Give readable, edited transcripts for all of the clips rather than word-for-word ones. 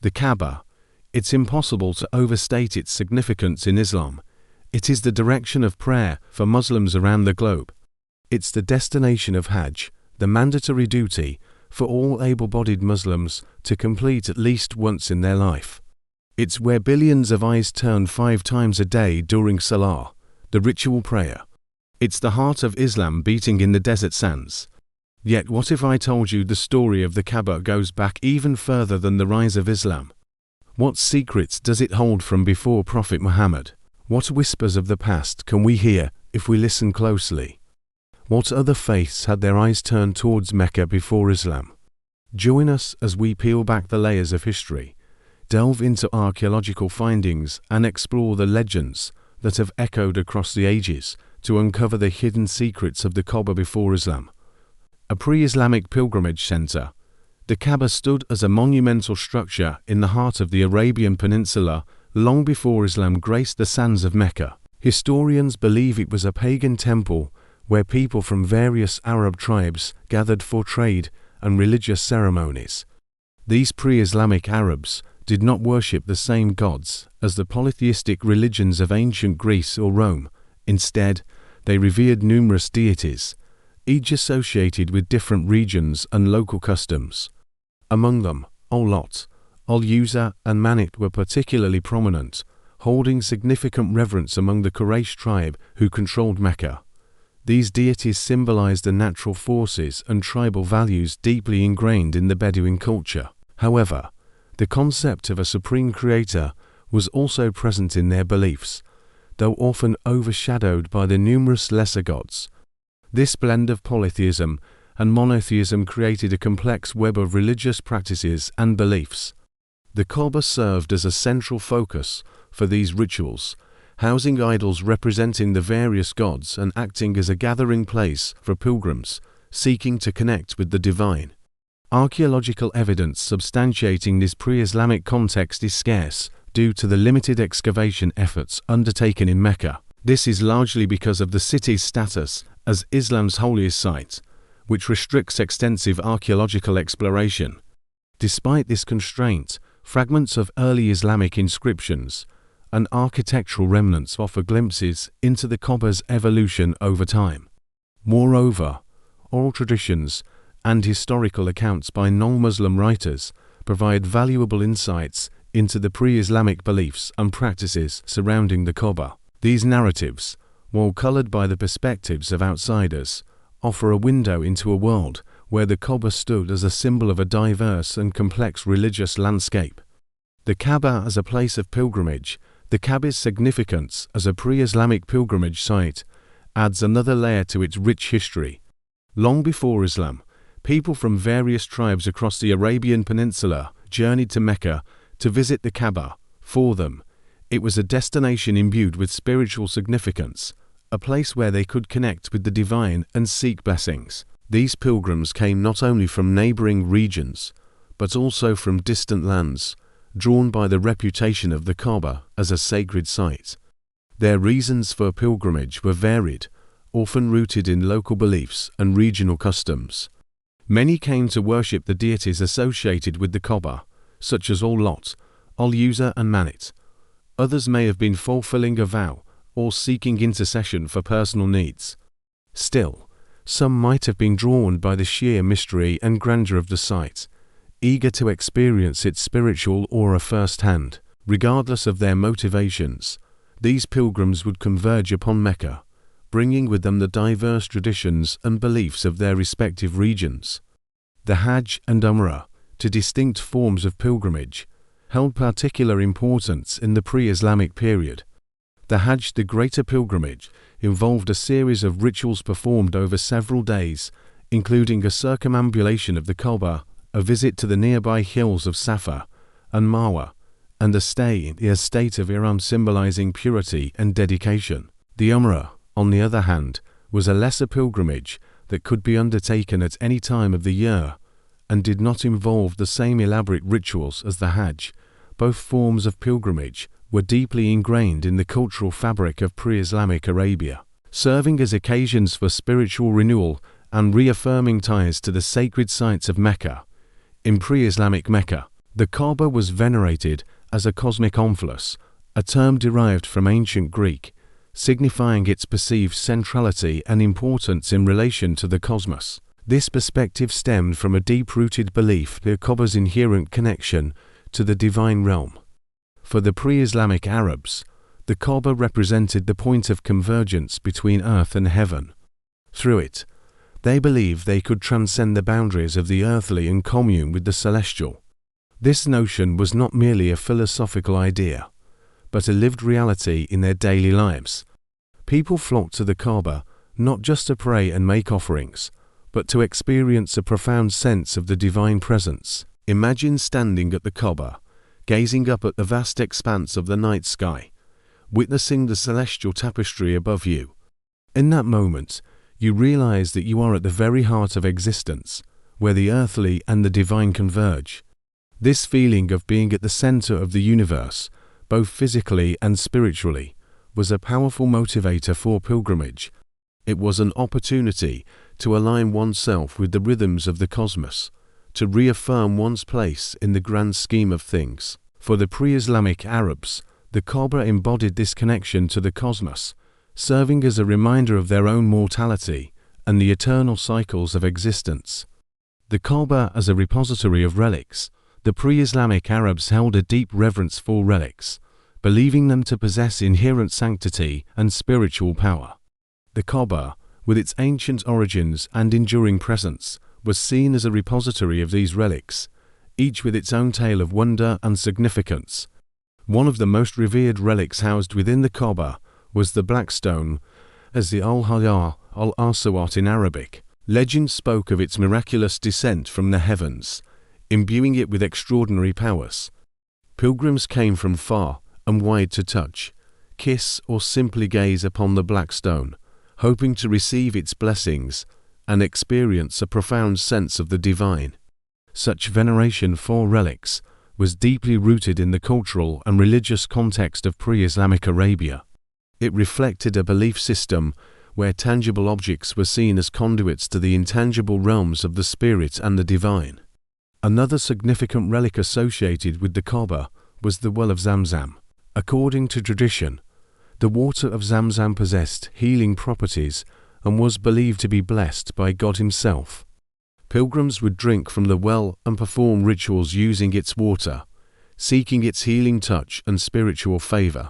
The Kaaba. It's impossible to overstate its significance in Islam. It is the direction of prayer for Muslims around the globe. It's the destination of Hajj, the mandatory duty for all able-bodied Muslims to complete at least once in their life. It's where billions of eyes turn 5 times a day during Salah, the ritual prayer. It's the heart of Islam beating in the desert sands. Yet what if I told you the story of the Kaaba goes back even further than the rise of Islam? What secrets does it hold from before Prophet Muhammad? What whispers of the past can we hear if we listen closely? What other faiths had their eyes turned towards Mecca before Islam? Join us as we peel back the layers of history, delve into archaeological findings, and explore the legends that have echoed across the ages to uncover the hidden secrets of the Kaaba before Islam. A pre-Islamic pilgrimage center, the Kaaba stood as a monumental structure in the heart of the Arabian Peninsula long before Islam graced the sands of Mecca. Historians believe it was a pagan temple where people from various Arab tribes gathered for trade and religious ceremonies. These pre-Islamic Arabs did not worship the same gods as the polytheistic religions of ancient Greece or Rome. Instead, they revered numerous deities, each associated with different regions and local customs. Among them, Al-Lat, Al-Uzza, and Manit were particularly prominent, holding significant reverence among the Quraysh tribe who controlled Mecca. These deities symbolized the natural forces and tribal values deeply ingrained in the Bedouin culture. However, the concept of a supreme creator was also present in their beliefs, though often overshadowed by the numerous lesser gods. This blend of polytheism and monotheism created a complex web of religious practices and beliefs. The Kaaba served as a central focus for these rituals, housing idols representing the various gods and acting as a gathering place for pilgrims seeking to connect with the divine. Archaeological evidence substantiating this pre-Islamic context is scarce due to the limited excavation efforts undertaken in Mecca. This is largely because of the city's status as Islam's holiest site, which restricts extensive archaeological exploration. Despite this constraint, fragments of early Islamic inscriptions and architectural remnants offer glimpses into the Kaaba's evolution over time. Moreover, oral traditions and historical accounts by non-Muslim writers provide valuable insights into the pre-Islamic beliefs and practices surrounding the Kaaba. These narratives, while colored by the perspectives of outsiders, offer a window into a world where the Kaaba stood as a symbol of a diverse and complex religious landscape. The Kaaba as a place of pilgrimage. The Kaaba's significance as a pre-Islamic pilgrimage site adds another layer to its rich history. Long before Islam, people from various tribes across the Arabian Peninsula journeyed to Mecca to visit the Kaaba. For them, it was a destination imbued with spiritual significance, a place where they could connect with the divine and seek blessings. These pilgrims came not only from neighboring regions, but also from distant lands, drawn by the reputation of the Kaaba as a sacred site. Their reasons for pilgrimage were varied, often rooted in local beliefs and regional customs. Many came to worship the deities associated with the Kaaba, such as Al-Lat, Al-Uzza, and Manit. Others may have been fulfilling a vow or seeking intercession for personal needs. Still, some might have been drawn by the sheer mystery and grandeur of the site, eager to experience its spiritual aura firsthand. Regardless of their motivations, these pilgrims would converge upon Mecca, bringing with them the diverse traditions and beliefs of their respective regions. The Hajj and Umrah, two distinct forms of pilgrimage, held particular importance in the pre-Islamic period. The Hajj, the greater pilgrimage, involved a series of rituals performed over several days, including a circumambulation of the Kaaba, a visit to the nearby hills of Safa and Marwa, and a stay in the estate of Iram symbolizing purity and dedication. The Umrah, on the other hand, was a lesser pilgrimage that could be undertaken at any time of the year and did not involve the same elaborate rituals as the Hajj. Both forms of pilgrimage were deeply ingrained in the cultural fabric of pre-Islamic Arabia, serving as occasions for spiritual renewal and reaffirming ties to the sacred sites of Mecca. In pre-Islamic Mecca, The Kaaba was venerated as a cosmic omphalos, a term derived from ancient Greek, signifying its perceived centrality and importance in relation to the cosmos. This perspective stemmed from a deep-rooted belief in the Kaaba's inherent connection to the divine realm. For the pre-Islamic Arabs, the Kaaba represented the point of convergence between earth and heaven. Through it, they believed they could transcend the boundaries of the earthly and commune with the celestial. This notion was not merely a philosophical idea, but a lived reality in their daily lives. People flocked to the Kaaba not just to pray and make offerings, but to experience a profound sense of the divine presence. Imagine standing at the Kaaba, gazing up at the vast expanse of the night sky, witnessing the celestial tapestry above you. In that moment, you realize that you are at the very heart of existence, where the earthly and the divine converge. This feeling of being at the center of the universe, both physically and spiritually, was a powerful motivator for pilgrimage. It was an opportunity to align oneself with the rhythms of the cosmos, to reaffirm one's place in the grand scheme of things. For the pre-Islamic Arabs, the Kaaba embodied this connection to the cosmos, serving as a reminder of their own mortality and the eternal cycles of existence. The Kaaba as a repository of relics, the pre-Islamic Arabs held a deep reverence for relics, believing them to possess inherent sanctity and spiritual power. The Kaaba, with its ancient origins and enduring presence, was seen as a repository of these relics, each with its own tale of wonder and significance. One of the most revered relics housed within the Kaaba was the Black Stone, as the Al-Hajar al-Aswat in Arabic. Legend spoke of its miraculous descent from the heavens, imbuing it with extraordinary powers. Pilgrims came from far and wide to touch, kiss, or simply gaze upon the Black Stone, hoping to receive its blessings and experience a profound sense of the divine. Such veneration for relics was deeply rooted in the cultural and religious context of pre-Islamic Arabia. It reflected a belief system where tangible objects were seen as conduits to the intangible realms of the spirit and the divine. Another significant relic associated with the Kaaba was the well of Zamzam. According to tradition, the water of Zamzam possessed healing properties and was believed to be blessed by God Himself. Pilgrims would drink from the well and perform rituals using its water, seeking its healing touch and spiritual favor.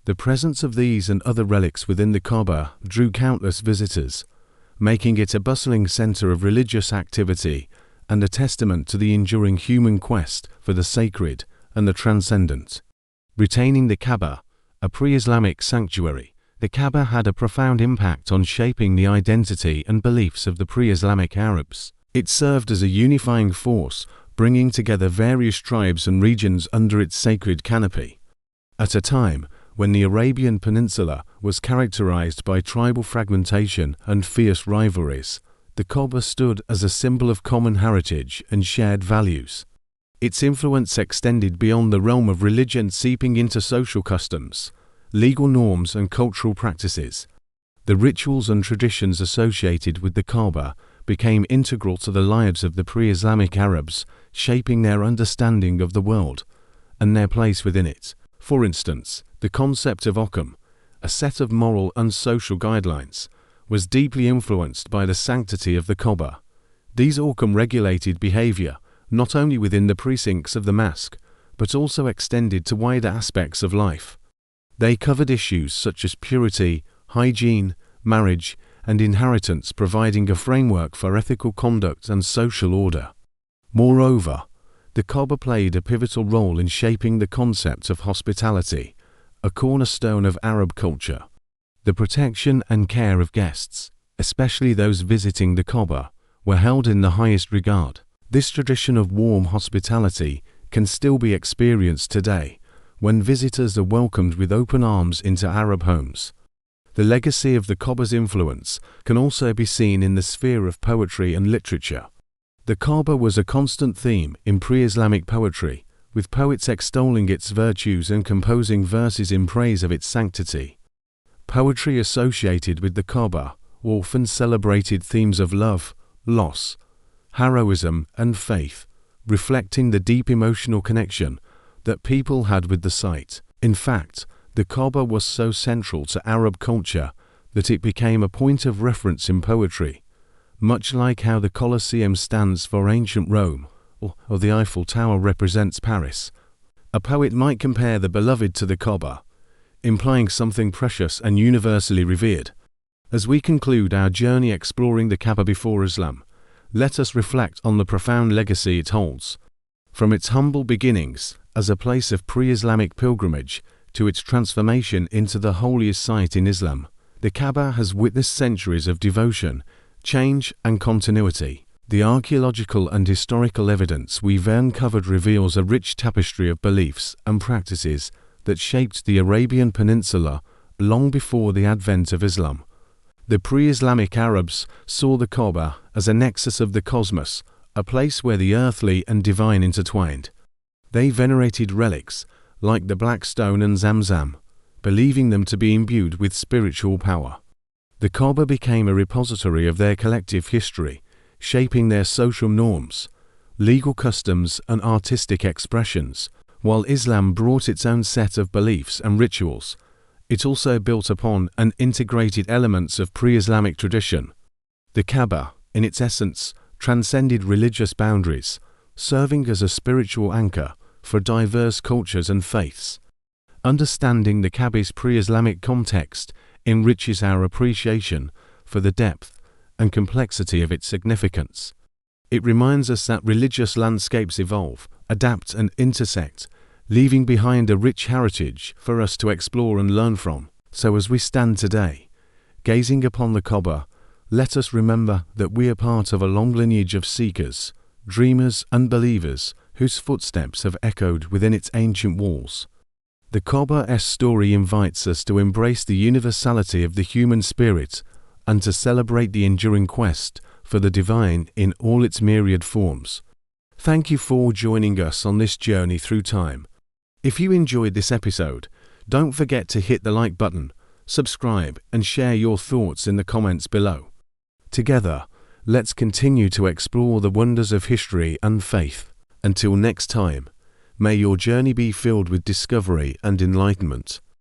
The presence of these and other relics within the Kaaba drew countless visitors, making it a bustling center of religious activity and a testament to the enduring human quest for the sacred and the transcendent. Retaining the Kaaba, a pre-Islamic sanctuary, the Kaaba had a profound impact on shaping the identity and beliefs of the pre-Islamic Arabs. It served as a unifying force, bringing together various tribes and regions under its sacred canopy. At a time when the Arabian Peninsula was characterized by tribal fragmentation and fierce rivalries, the Kaaba stood as a symbol of common heritage and shared values. Its influence extended beyond the realm of religion, seeping into social customs, legal norms, and cultural practices. The rituals and traditions associated with the Kaaba became integral to the lives of the pre-Islamic Arabs, shaping their understanding of the world and their place within it. For instance, the concept of Ahkam, a set of moral and social guidelines, was deeply influenced by the sanctity of the Kaaba. These Ahkam regulated behavior not only within the precincts of the mosque, but also extended to wider aspects of life. They covered issues such as purity, hygiene, marriage, and inheritance, providing a framework for ethical conduct and social order. Moreover, the Kaaba played a pivotal role in shaping the concept of hospitality, a cornerstone of Arab culture. The protection and care of guests, especially those visiting the Kaaba, were held in the highest regard. This tradition of warm hospitality can still be experienced today, when visitors are welcomed with open arms into Arab homes. The legacy of the Kaaba's influence can also be seen in the sphere of poetry and literature. The Kaaba was a constant theme in pre-Islamic poetry, with poets extolling its virtues and composing verses in praise of its sanctity. Poetry associated with the Kaaba often celebrated themes of love, loss, heroism, and faith, reflecting the deep emotional connection that people had with the site. In fact, the Kaaba was so central to Arab culture that it became a point of reference in poetry, much like how the Colosseum stands for ancient Rome or the Eiffel Tower represents Paris. A poet might compare the beloved to the Kaaba, implying something precious and universally revered. As we conclude our journey exploring the Kaaba before Islam, let us reflect on the profound legacy it holds. From its humble beginnings as a place of pre-Islamic pilgrimage to its transformation into the holiest site in Islam, the Kaaba has witnessed centuries of devotion, change, and continuity. The archaeological and historical evidence we've uncovered reveals a rich tapestry of beliefs and practices that shaped the Arabian Peninsula long before the advent of Islam. The pre-Islamic Arabs saw the Kaaba as a nexus of the cosmos, a place where the earthly and divine intertwined. They venerated relics like the Black Stone and Zamzam, believing them to be imbued with spiritual power. The Kaaba became a repository of their collective history, shaping their social norms, legal customs, and artistic expressions. While Islam brought its own set of beliefs and rituals, it also built upon and integrated elements of pre-Islamic tradition. The Kaaba, in its essence, transcended religious boundaries, serving as a spiritual anchor for diverse cultures and faiths. Understanding the Kaaba's pre-Islamic context enriches our appreciation for the depth and complexity of its significance. It reminds us that religious landscapes evolve, adapt, and intersect, leaving behind a rich heritage for us to explore and learn from. So as we stand today, gazing upon the Kaaba, let us remember that we are part of a long lineage of seekers, dreamers, and believers whose footsteps have echoed within its ancient walls. The Kaaba's story invites us to embrace the universality of the human spirit and to celebrate the enduring quest for the divine in all its myriad forms. Thank you for joining us on this journey through time. If you enjoyed this episode, don't forget to hit the like button, subscribe, and share your thoughts in the comments below. Together, let's continue to explore the wonders of history and faith. Until next time, may your journey be filled with discovery and enlightenment.